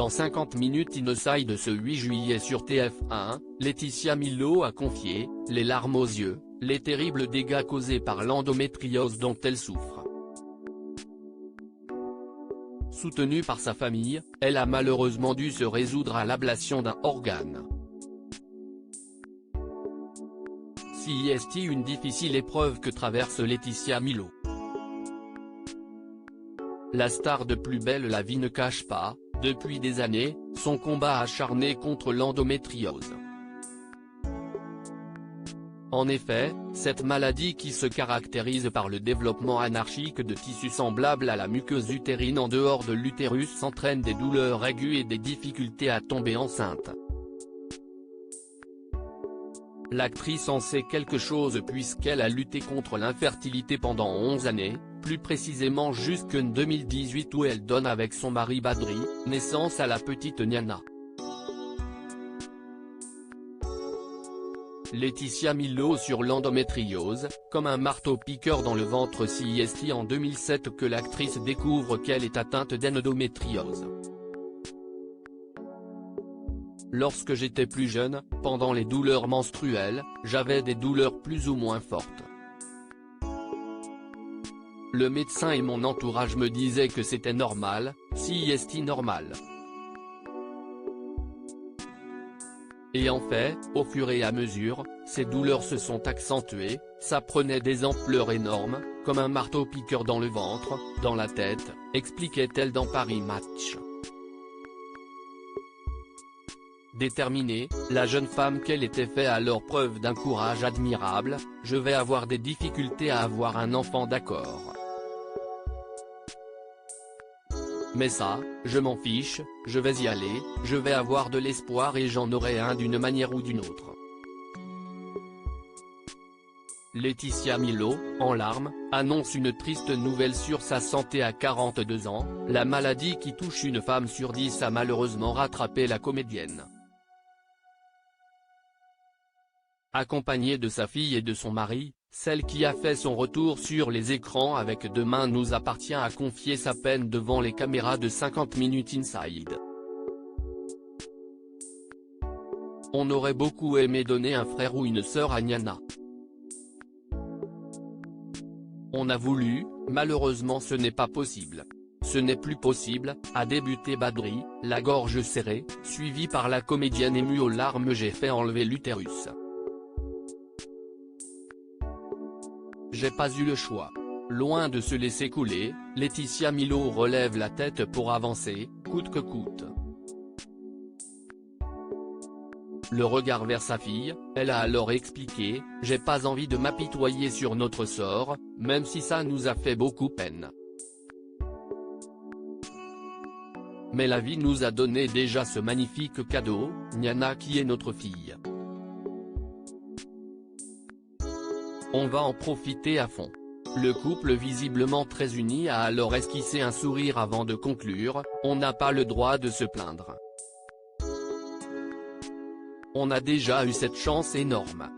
Dans 50 minutes Inside ce 8 juillet sur TF1, Laetitia Milo a confié, les larmes aux yeux, les terribles dégâts causés par l'endométriose dont elle souffre. Soutenue par sa famille, elle a malheureusement dû se résoudre à l'ablation d'un organe. C'est une difficile épreuve que traverse Laetitia Milo. La star de Plus belle la vie ne cache pas, depuis des années, son combat acharné contre l'endométriose. En effet, cette maladie qui se caractérise par le développement anarchique de tissus semblables à la muqueuse utérine en dehors de l'utérus entraîne des douleurs aiguës et des difficultés à tomber enceinte. L'actrice en sait quelque chose puisqu'elle a lutté contre l'infertilité pendant 11 années, plus précisément jusqu'en 2018 où elle donne avec son mari Badri, naissance à la petite Niana. Laetitia Milo sur l'endométriose, comme un marteau-piqueur dans le ventre. C'est en 2007 que l'actrice découvre qu'elle est atteinte d'endométriose. Lorsque j'étais plus jeune, pendant les douleurs menstruelles, j'avais des douleurs plus ou moins fortes. Le médecin et mon entourage me disaient que c'était normal, c'est normal. Et en fait, au fur et à mesure, ces douleurs se sont accentuées, ça prenait des ampleurs énormes, comme un marteau-piqueur dans le ventre, dans la tête, expliquait-elle dans Paris Match. Déterminée, la jeune femme qu'elle était fait alors preuve d'un courage admirable. Je vais avoir des difficultés à avoir un enfant, d'accord. Mais ça, je m'en fiche, je vais y aller, je vais avoir de l'espoir et j'en aurai un d'une manière ou d'une autre. Laetitia Milo, en larmes, annonce une triste nouvelle sur sa santé à 42 ans, la maladie qui touche une femme sur 10 a malheureusement rattrapé la comédienne. Accompagnée de sa fille et de son mari, celle qui a fait son retour sur les écrans avec Demain nous appartient a confié sa peine devant les caméras de 50 minutes Inside. On aurait beaucoup aimé donner un frère ou une sœur à Niana. On a voulu, malheureusement ce n'est pas possible. Ce n'est plus possible, a débuté Badri, la gorge serrée, suivi par la comédienne émue aux larmes. J'ai fait enlever l'utérus. J'ai pas eu le choix. Loin de se laisser couler, Laetitia Milo relève la tête pour avancer, coûte que coûte. Le regard vers sa fille, elle a alors expliqué, « J'ai pas envie de m'apitoyer sur notre sort, même si ça nous a fait beaucoup peine. Mais la vie nous a donné déjà ce magnifique cadeau, Niana qui est notre fille. On va en profiter à fond. » Le couple visiblement très uni a alors esquissé un sourire avant de conclure, « On n'a pas le droit de se plaindre. On a déjà eu cette chance énorme. »